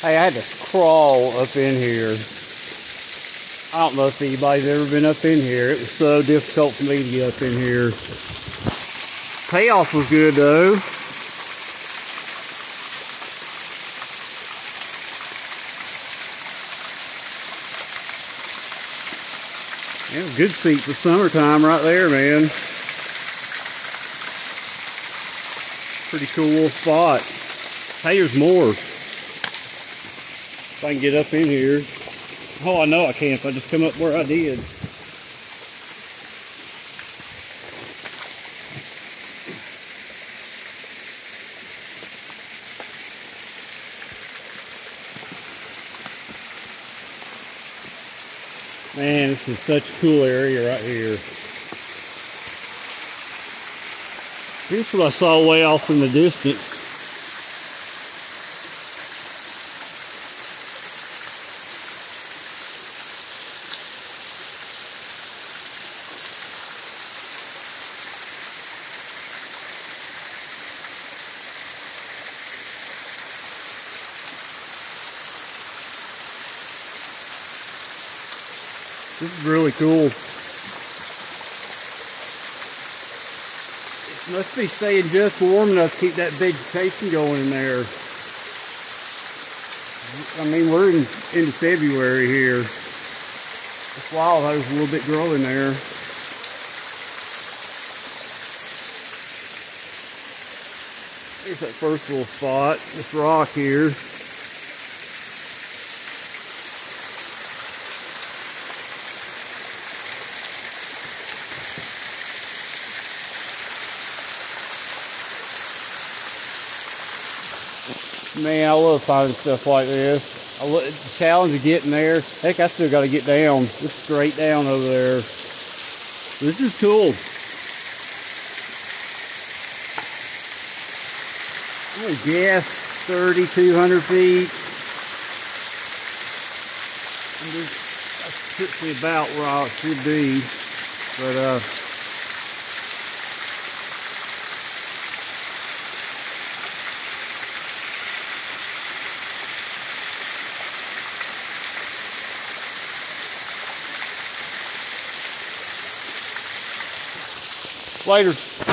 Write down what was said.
Hey, I had to crawl up in here. I don't know if anybody's ever been up in here. It was so difficult for me to get up in here. Payoff was good though. Yeah, good seat for summertime right there, man. Pretty cool little spot. Hey, there's more. If I can get up in here. Oh, I know I can if I just come up where I did. Man, this is such a cool area right here. Here's what I saw way off in the distance. This is really cool. It must be staying just warm enough to keep that vegetation going in there. I mean, we're into February here. This wildhouse a little bit growing there. Here's that first little spot, this rock here. Man, I love finding stuff like this. I love the challenge of getting there. Heck, I still got to get down. It's straight down over there. This is cool. I'm gonna guess 3,200 feet. That puts me about where I should be. But later.